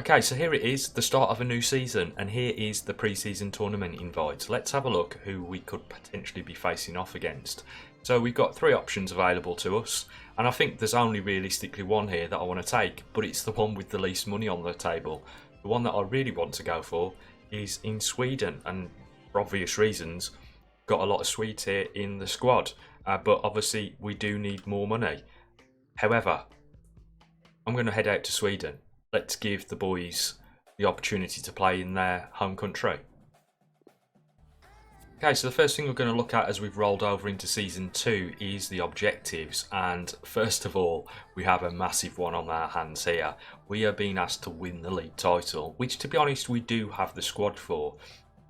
Okay, so here it is, the start of a new season, and here is the pre-season tournament invite. Let's have a look who we could potentially be facing off against. So we've got 3 options available to us, and I think there's only realistically one here that I want to take, but it's the one with the least money on the table. The one that I really want to go for is in Sweden, and for obvious reasons, got a lot of Swedes here in the squad, but obviously we do need more money. However, I'm going to head out to Sweden. Let's give the boys the opportunity to play in their home country. Okay, so the first thing we're going to look at as we've rolled over into Season 2 is the objectives. And first of all, we have a massive one on our hands here. We are being asked to win the league title, which to be honest we do have the squad for,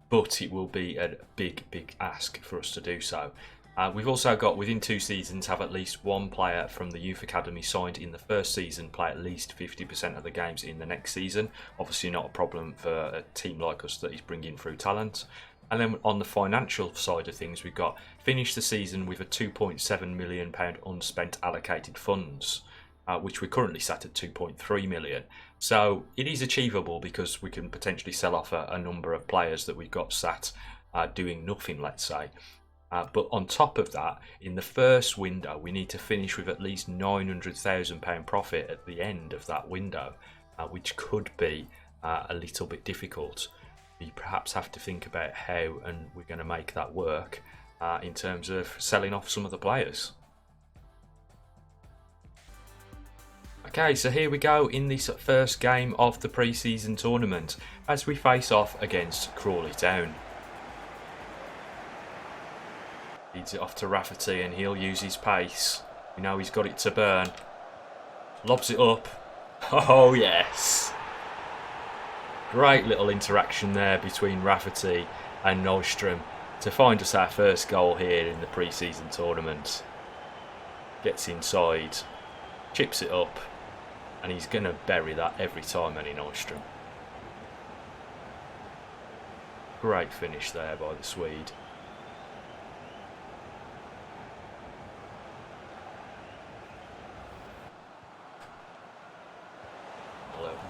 but it will be a big ask for us to do so. We've also got, within 2 seasons, have at least one player from the youth academy signed in the first season play at least 50% of the games in the next season. Obviously not a problem for a team like us that is bringing through talent. And then on the financial side of things, we've got finished the season with a £2.7 million unspent allocated funds, which we're currently sat at 2.3 million. So it is achievable because we can potentially sell off a number of players that we've got sat doing nothing, let's say. But on top of that, in the first window, we need to finish with at least £900,000 profit at the end of that window, which could be a little bit difficult. We perhaps have to think about how and we're going to make that work in terms of selling off some of the players. Okay, so here we go in this first game of the pre-season tournament as we face off against Crawley Town. Feeds it off to Rafferty and he'll use his pace. We know he's got it to burn. Lobs it up. Oh yes! Great little interaction there between Rafferty and Nystrom to find us our first goal here in the pre-season tournament. Gets inside, chips it up, and he's going to bury that every time, any Nystrom. Great finish there by the Swede.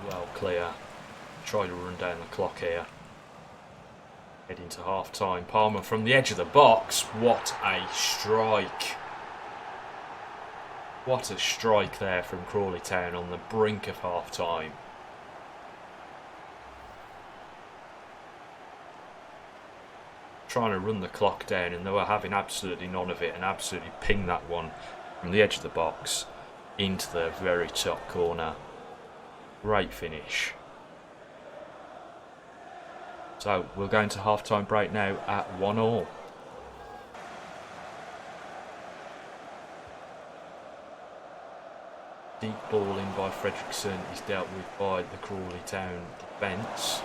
Well clear. Try to run down the clock here. Heading to half time. Palmer from the edge of the box. What a strike. What a strike there from Crawley Town on the brink of half time. Trying to run the clock down and they were having absolutely none of it and absolutely pinged that one from the edge of the box into the very top corner. Great finish. So we'll go into half-time break now at 1-1. Deep ball in by Fredrickson is dealt with by the Crawley Town defence.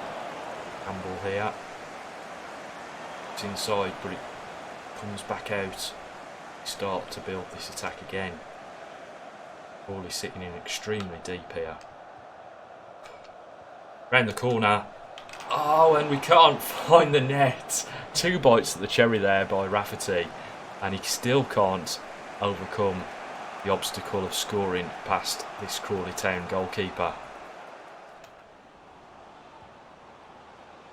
Campbell here. It's inside, but it comes back out. Start to build this attack again. Crawley sitting in extremely deep here. Round the corner. Oh, and we can't find the net. 2 bites at the cherry there by Rafferty, and he still can't overcome the obstacle of scoring past this Crawley Town goalkeeper.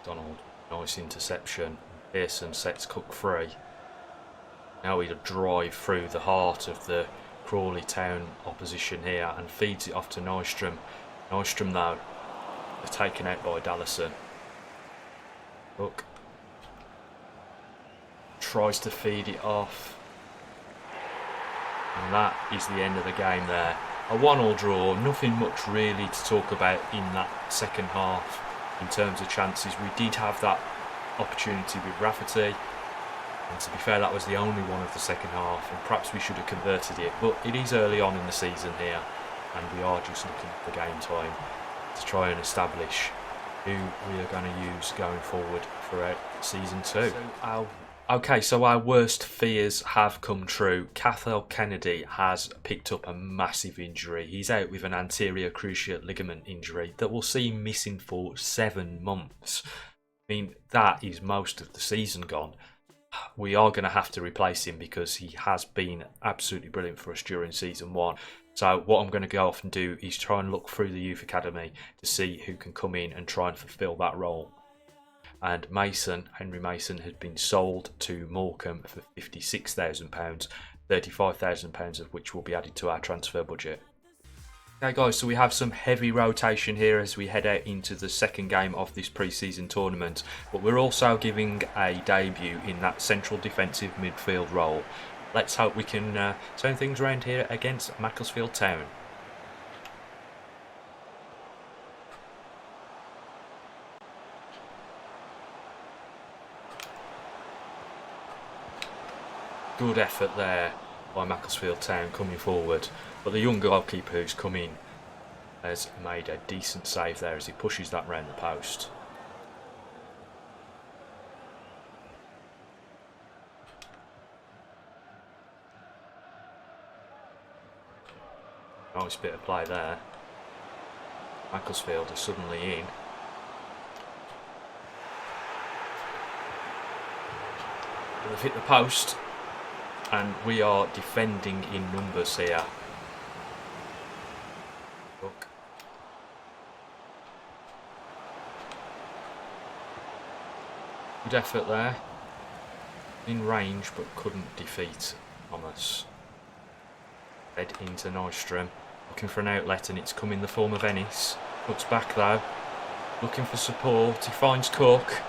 Donald, nice interception. Pearson sets Cook free. Now he'll drive through the heart of the Crawley Town opposition here and feeds it off to Nystrom. Nystrom though, they're taken out by Dallison. Cook tries to feed it off. And that is the end of the game there. A 1-1 draw, nothing much really to talk about in that second half in terms of chances. We did have that opportunity with Rafferty, and to be fair that was the only one of the second half, and perhaps we should have converted it, but it is early on in the season here and we are just looking for game time to try and establish who we are going to use going forward throughout season 2. So our worst fears have come true. Cathal Kennedy has picked up a massive injury. He's out with an anterior cruciate ligament injury that will see him missing for 7 months. I mean, that is most of the season gone. We are going to have to replace him because he has been absolutely brilliant for us during season 1. So what I'm going to go off and do is try and look through the youth academy to see who can come in and try and fulfil that role. And Henry Mason, has been sold to Morecambe for £56,000, £35,000 of which will be added to our transfer budget. Okay guys, so we have some heavy rotation here as we head out into the second game of this pre-season tournament, but we're also giving a debut in that central defensive midfield role. Let's hope we can turn things around here against Macclesfield Town. Good effort there by Macclesfield Town coming forward, but the young goalkeeper who's come in has made a decent save there as he pushes that round the post. Nice bit of play there. Macclesfield are suddenly in. They've hit the post. And we are defending in numbers here. Look. Good effort there. In range but couldn't defeat Thomas. Head into Nystrom. Looking for an outlet and it's come in the form of Ennis. Looks back though. Looking for support. He finds Cook.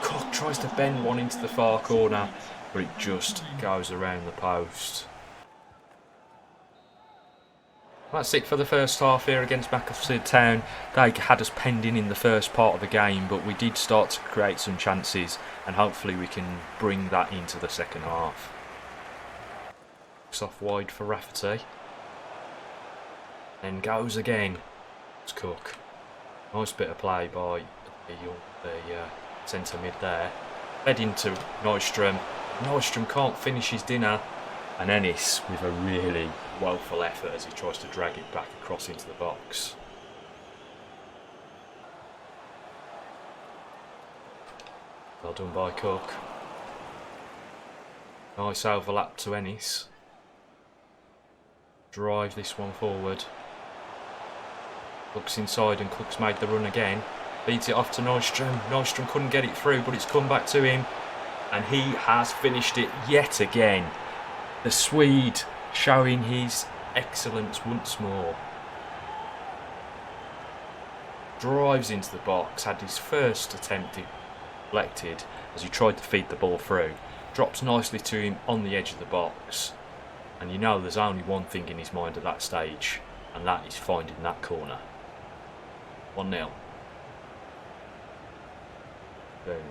Cook tries to bend one into the far corner, but it just goes around the post. That's it for the first half here against Macclesfield Town. They had us penned in the first part of the game, but we did start to create some chances, and hopefully we can bring that into the second half. Looks off wide for Rafferty. Then goes again. It's Cook. Nice bit of play by the centre mid there. Head into Nystrom. Nystrom can't finish his dinner, and Ennis with a really woeful effort as he tries to drag it back across into the box. Well done by Cook. Nice overlap to Ennis. Drive this one forward. Looks inside and Cook's made the run again. Beats it off to Nystrom. Nystrom couldn't get it through, but it's come back to him. And he has finished it yet again. The Swede showing his excellence once more. Drives into the box, had his first attempt deflected as he tried to feed the ball through. Drops nicely to him on the edge of the box. And you know there's only one thing in his mind at that stage, and that is finding that corner. 1-0. Boom.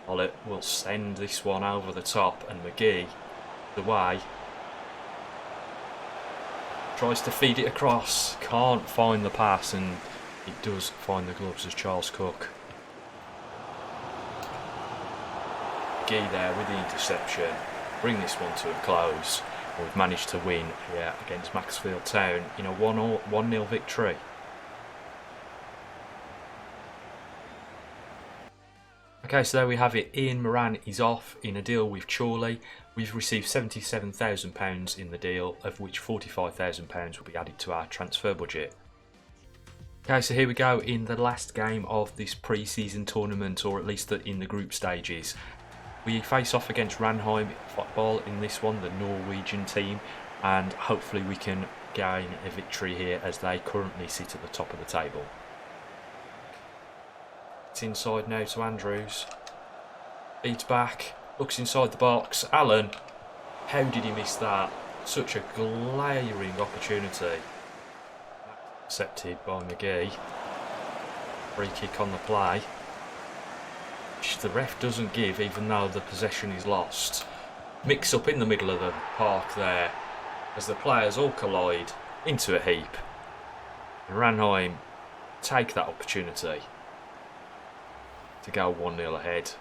Ollett will send this one over the top, and McGee, the way, tries to feed it across, can't find the pass, and he does find the gloves as Charles Cook. McGee there with the interception, bring this one to a close. We've managed to win here against Macclesfield Town in a 1-0 victory. Okay, so there we have it. Ian Moran is off in a deal with Chorley. We've received £77,000 in the deal, of which £45,000 will be added to our transfer budget. Okay, so here we go in the last game of this pre-season tournament, or at least in the group stages. We face off against Ranheim Football in this one, the Norwegian team, and hopefully we can gain a victory here as they currently sit at the top of the table. It's inside now to Andrews. Feeds back, looks inside the box. Allen, how did he miss that? Such a glaring opportunity. Accepted by McGee. Free kick on the play, which the ref doesn't give even though the possession is lost. Mix up in the middle of the park there as the players all collide into a heap. And Ranheim take that opportunity to go 1-0 ahead.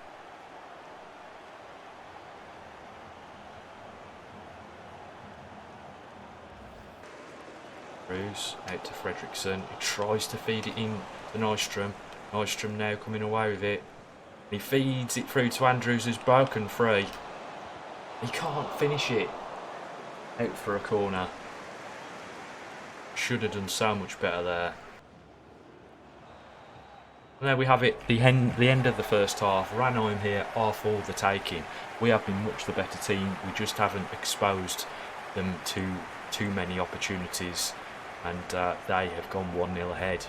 Bruce out to Fredrickson, who tries to feed it in to Nystrom. Nystrom now coming away with it. He feeds it through to Andrews, who's broken free. He can't finish it. Out for a corner. Should have done so much better there. And there we have it, the end of the first half. Ranheim here are for the taking. We have been much the better team. We just haven't exposed them to too many opportunities, and they have gone 1-0 ahead.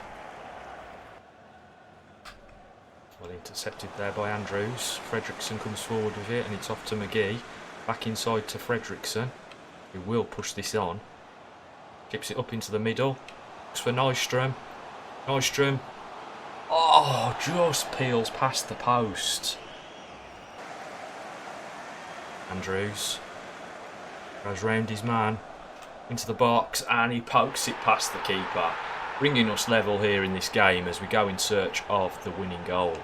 Well intercepted there by Andrews. Fredrickson comes forward with it, and it's off to McGee. Back inside to Fredrickson, who will push this on. Chips it up into the middle. Looks for Nystrom. Nystrom. Oh, just peels past the post. Andrews goes round his man into the box, and he pokes it past the keeper, bringing us level here in this game as we go in search of the winning goal.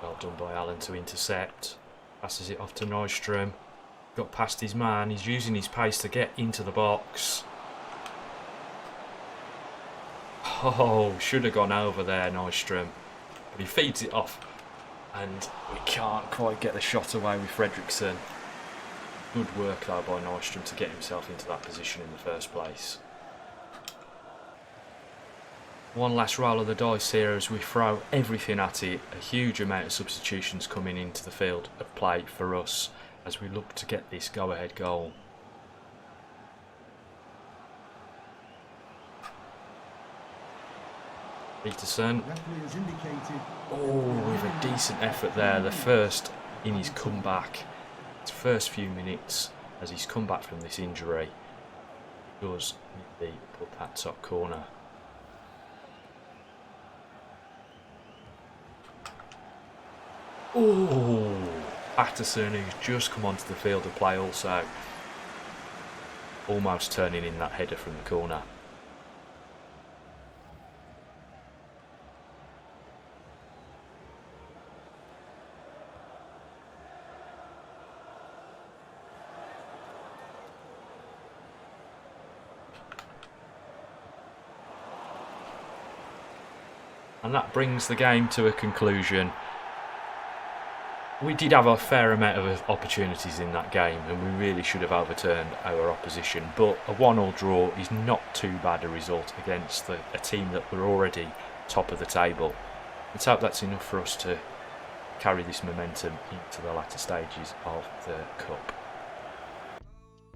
Well done by Allen to intercept. Passes it off to Nystrom. Got past his man. He's using his pace to get into the box. Oh, should have gone over there, Nystrom. But he feeds it off, and we can't quite get the shot away with Fredrickson. Good work though by Nystrom to get himself into that position in the first place. One last roll of the dice here as we throw everything at it. A huge amount of substitutions coming into the field of play for us as we look to get this go-ahead goal. Peterson. Oh, with a decent effort there. The first in his comeback. His first few minutes as he's come back from this injury. Does need to put that top corner. Oh, Patterson, who's just come onto the field of play also. Almost turning in that header from the corner. And that brings the game to a conclusion. We did have a fair amount of opportunities in that game, and we really should have overturned our opposition, but a 1-1 draw is not too bad a result against a team that were already top of the table. Let's hope that's enough for us to carry this momentum into the latter stages of the Cup.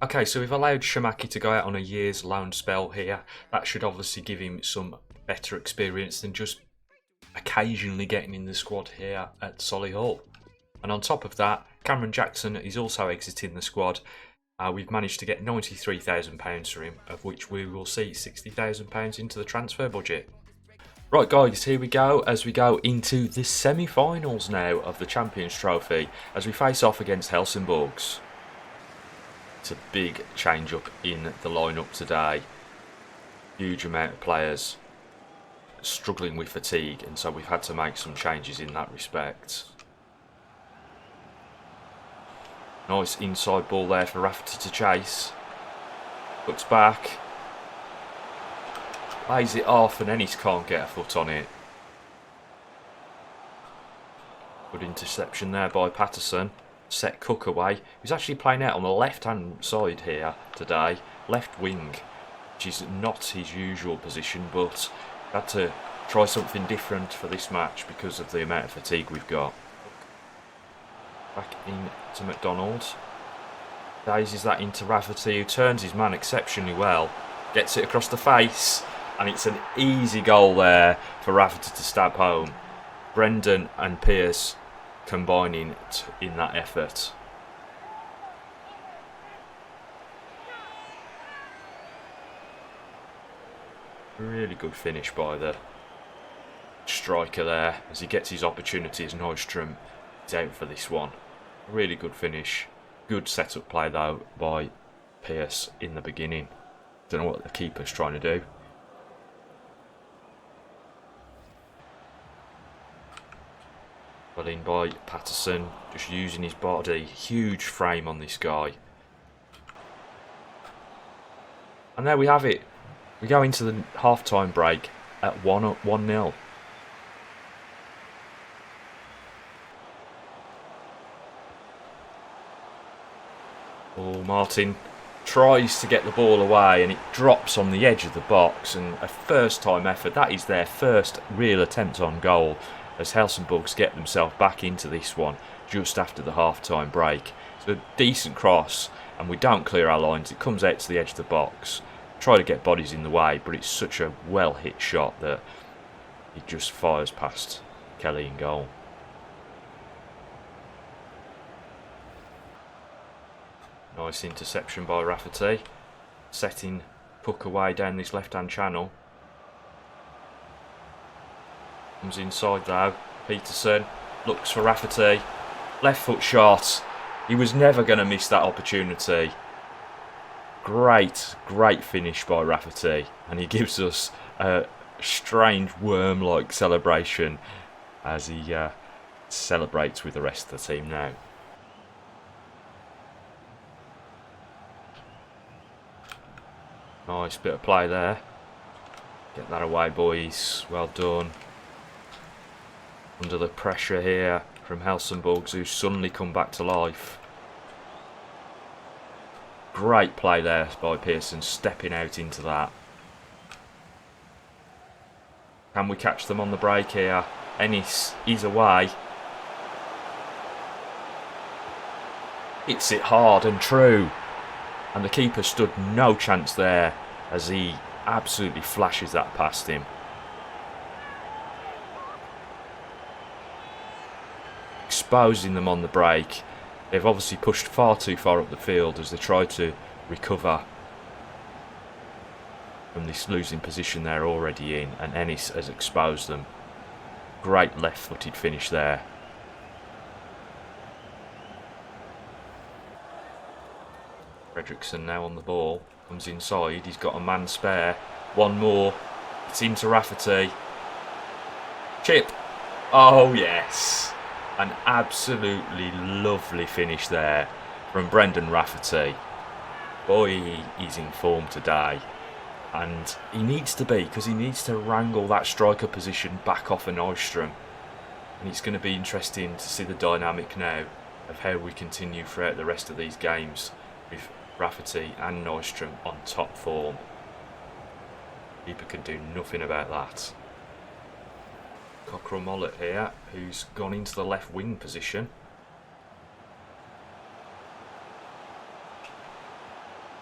Okay, so we've allowed Shamaki to go out on a year's loan spell here. That should obviously give him some better experience than just occasionally getting in the squad here at Solihull. And on top of that, Cameron Jackson is also exiting the squad. We've managed to get £93,000 for him, of which we will see £60,000 into the transfer budget. Right guys, here we go as we go into the semi-finals now of the Champions Trophy as we face off against Helsingborgs. It's a big change up in the lineup today. Huge amount of players struggling with fatigue, and so we've had to make some changes in that respect. Nice inside ball there for Rafferty to chase. Looks back. Plays it off, and Ennis can't get a foot on it. Good interception there by Patterson. Set Cook away. He's actually playing out on the left-hand side here today. Left wing, which is not his usual position, but had to try something different for this match because of the amount of fatigue we've got. Back in to McDonald. Daisies that into Rafferty, who turns his man exceptionally well. Gets it across the face, and it's an easy goal there for Rafferty to stab home. Brendan and Pearce combining in that effort. Really good finish by the striker there as he gets his opportunities. Nystrom is out for this one. Really good finish. Good setup play though by Pearce in the beginning. Don't know what the keeper's trying to do. But in by Patterson, just using his body. Huge frame on this guy. And there we have it. We go into the half-time break at 1-0. Oh, Martin tries to get the ball away and it drops on the edge of the box, and a first-time effort. That is their first real attempt on goal as Helsingborgs get themselves back into this one just after the half-time break. It's a decent cross and we don't clear our lines. It comes out to the edge of the box. Try to get bodies in the way, but it's such a well-hit shot that it just fires past Kelly in goal. Nice interception by Rafferty, setting puck away down this left-hand channel. Comes inside though. Peterson looks for Rafferty. Left foot shot. He was never going to miss that opportunity. Great finish by Rafferty, and he gives us a strange worm-like celebration as he celebrates with the rest of the team now. Nice bit of play there. Get that away, boys. Well done. Under the pressure here from Helsingborgs, who suddenly come back to life. Great play there by Pearson, stepping out into that. Can we catch them on the break here? Ennis is away. Hits it hard and true. And the keeper stood no chance there as he absolutely flashes that past him. Exposing them on the break. They've obviously pushed far too far up the field as they try to recover from this losing position they're already in, and Ennis has exposed them. Great left-footed finish there. Fredriksson now on the ball, comes inside, he's got a man spare, one more, it's into Rafferty. Chip! Oh yes! An absolutely lovely finish there from Brendan Rafferty. Boy, he's in form today. And he needs to be, because he needs to wrangle that striker position back off of Nystrom. And it's going to be interesting to see the dynamic now of how we continue throughout the rest of these games with Rafferty and Nystrom on top form. Keeper can do nothing about that. Cockrell Mollett here, who's gone into the left wing position.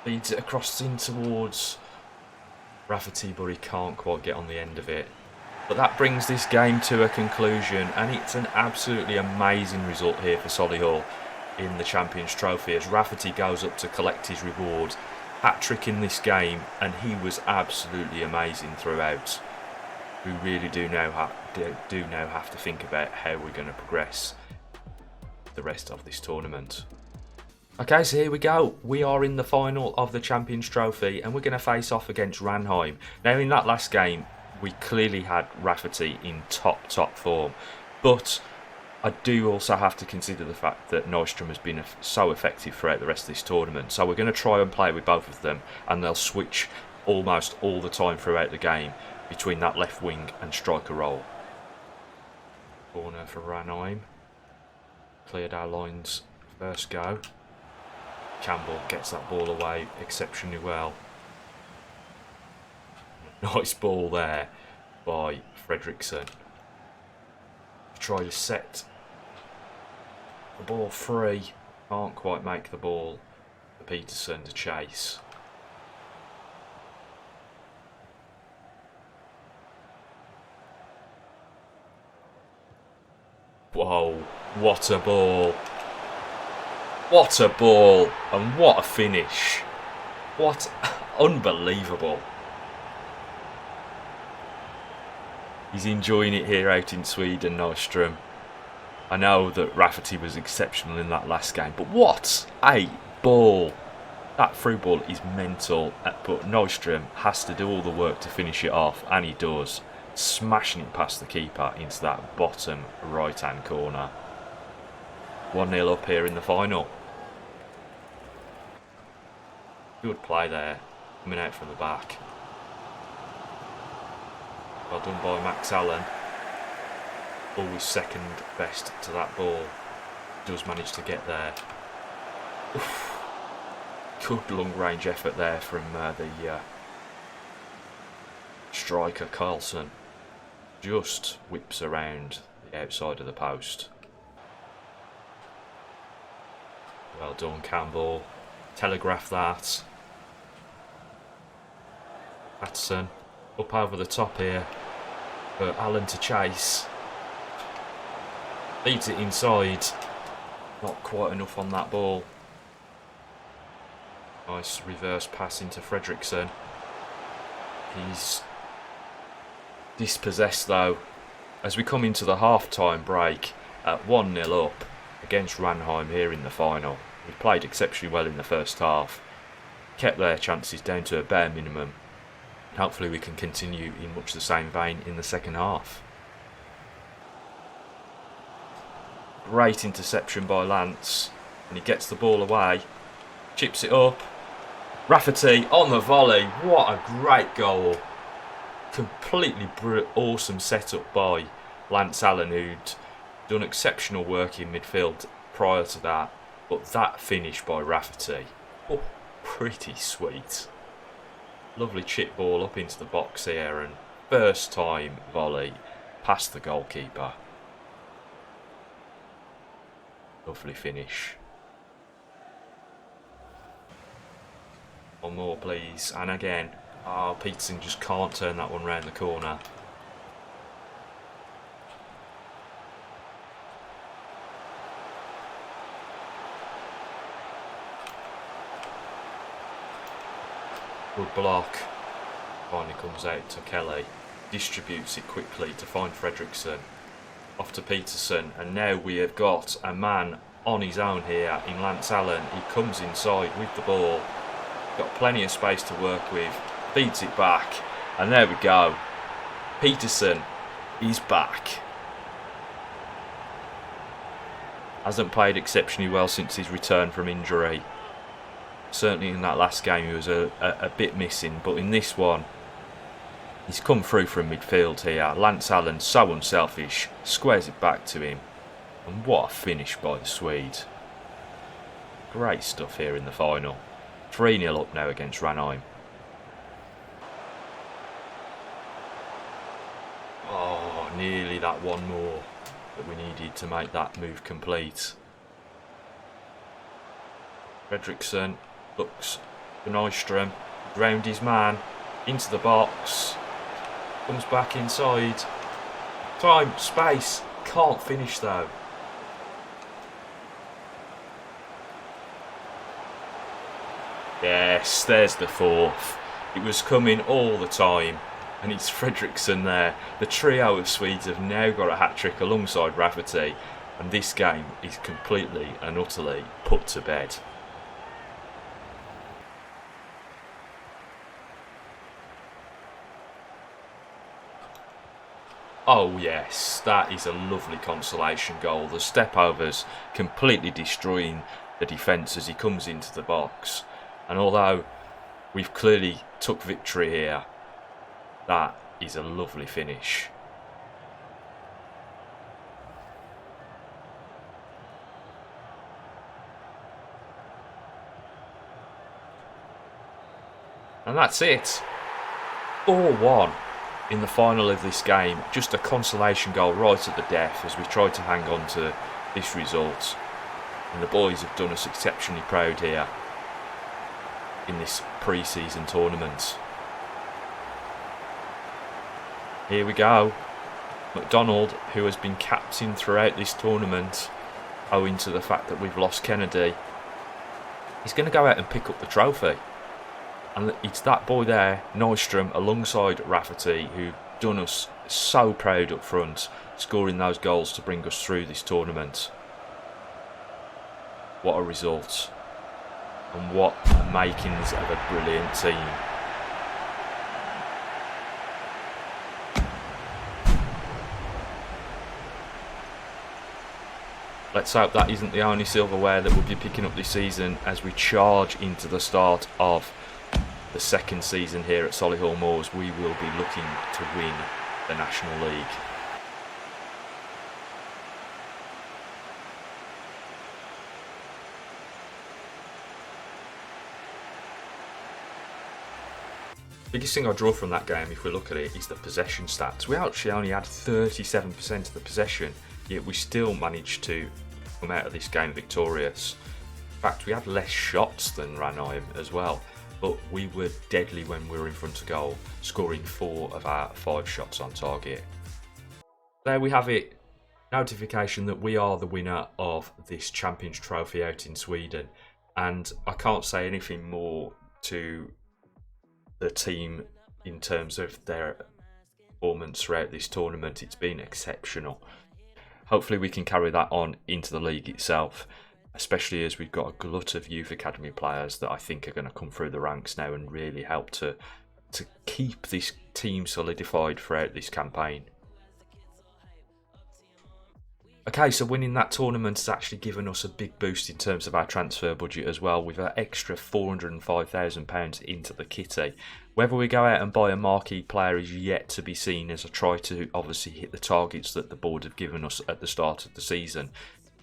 Leads it across in towards Rafferty, but he can't quite get on the end of it. But that brings this game to a conclusion, and it's an absolutely amazing result here for Solihull in the Champions Trophy as Rafferty goes up to collect his reward. Hat-trick in this game, and he was absolutely amazing throughout. We really do now have to think about how we're going to progress the rest of this tournament. Okay, so here we go. We are in the final of the Champions Trophy and we're going to face off against Ranheim. Now, in that last game, we clearly had Rafferty in top form, but I do also have to consider the fact that Nystrom has been so effective throughout the rest of this tournament. So we're going to try and play with both of them, and they'll switch almost all the time throughout the game between that left wing and striker role. Corner for Ranheim. Cleared our lines first go. Campbell gets that ball away exceptionally well. Nice ball there by Fredriksson. Try to set the ball free. Can't quite make the ball for Peterson to chase. Whoa, what a ball. What a ball, and what a finish. What unbelievable. He's enjoying it here out in Sweden, Nystrom. I know that Rafferty was exceptional in that last game, but what a ball. That through ball is mental, but Nystrom has to do all the work to finish it off, and he does. Smashing it past the keeper into that bottom right hand corner. 1-0 up here in the final. Good play there, coming out from the back. Well done by Max Allen. Always second best to that ball. Does manage to get there. Oof. Good long range effort there from the striker Carlson. Just whips around the outside of the post. Well done, Campbell. Telegraph that. Patterson up over the top here for Allen to chase. Beats it inside. Not quite enough on that ball. Nice reverse pass into Fredrickson. He's dispossessed though. As we come into the half-time break at 1-0 up against Ranheim here in the final. We've played exceptionally well in the first half. Kept their chances down to a bare minimum. Hopefully we can continue in much the same vein in the second half. Great interception by Lance. And he gets the ball away. Chips it up. Rafferty on the volley. What a great goal. Completely awesome setup by Lance Allen, who'd done exceptional work in midfield prior to that. But that finish by Rafferty, oh, pretty sweet. Lovely chip ball up into the box here and first time volley past the goalkeeper. Lovely finish. One more please, and again. Oh, Peterson just can't turn that one round the corner. Good block. Finally comes out to Kelly. Distributes it quickly to find Fredrickson. Off to Peterson. And now we have got a man on his own here in Lance Allen. He comes inside with the ball. Got plenty of space to work with. Feeds it back. And there we go. Peterson is back. Hasn't played exceptionally well since his return from injury. Certainly in that last game he was a bit missing, but in this one he's come through from midfield here. Lance Allen, so unselfish, squares it back to him, and what a finish by the Swede. Great stuff here in the final. 3-0 up now against Ranheim. Oh, nearly that one more that we needed to make that move complete. Fredrickson looks for Nystrom, round his man, into the box, comes back inside, time, space, can't finish though. Yes, there's the fourth. It was coming all the time, and it's Fredrickson there. The trio of Swedes have now got a hat-trick alongside Rafferty, and this game is completely and utterly put to bed. Oh yes, that is a lovely consolation goal. The step-overs completely destroying the defence as he comes into the box. And although we've clearly took victory here, that is a lovely finish. And that's it. 4-1. In the final of this game, just a consolation goal right at the death as we tried to hang on to this result. And the boys have done us exceptionally proud here in this pre-season tournament. Here we go. McDonald, who has been captain throughout this tournament, owing to the fact that we've lost Kennedy, he's going to go out and pick up the trophy. And it's that boy there, Nystrom, alongside Rafferty, who've done us so proud up front, scoring those goals to bring us through this tournament. What a result. And what makings of a brilliant team. Let's hope that isn't the only silverware that we'll be picking up this season as we charge into the start of the second season here at Solihull Moors. We will be looking to win the National League. Biggest thing I draw from that game, if we look at it, is the possession stats. We actually only had 37% of the possession, yet we still managed to come out of this game victorious. In fact, we had less shots than Ranheim as well, but we were deadly when we were in front of goal, scoring 4 of our 5 shots on target. There we have it. Notification that we are the winner of this Champions Trophy out in Sweden, and I can't say anything more to the team in terms of their performance throughout this tournament. It's been exceptional. Hopefully we can carry that on into the league itself, especially as we've got a glut of youth academy players that I think are going to come through the ranks now and really help to keep this team solidified throughout this campaign. Okay, so winning that tournament has actually given us a big boost in terms of our transfer budget as well, with an extra £405,000 into the kitty. Whether we go out and buy a marquee player is yet to be seen, as I try to obviously hit the targets that the board have given us at the start of the season.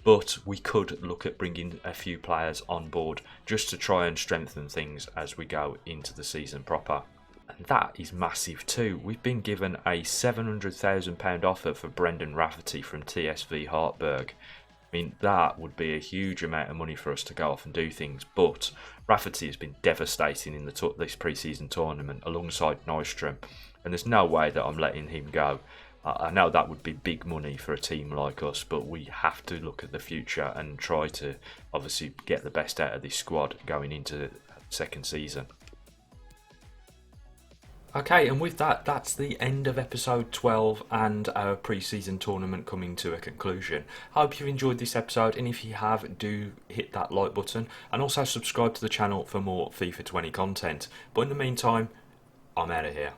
But we could look at bringing a few players on board just to try and strengthen things as we go into the season proper. And that is massive too. We've been given a £700,000 offer for Brendan Rafferty from TSV Hartberg. I mean, that would be a huge amount of money for us to go off and do things, but Rafferty has been devastating in this pre-season tournament alongside Nystrom, and there's no way that I'm letting him go. I know that would be big money for a team like us, but we have to look at the future and try to obviously get the best out of this squad going into the second season. Okay, and with that, that's the end of episode 12 and our pre-season tournament coming to a conclusion. I hope you've enjoyed this episode, and if you have, do hit that like button and also subscribe to the channel for more FIFA 20 content. But in the meantime, I'm out of here.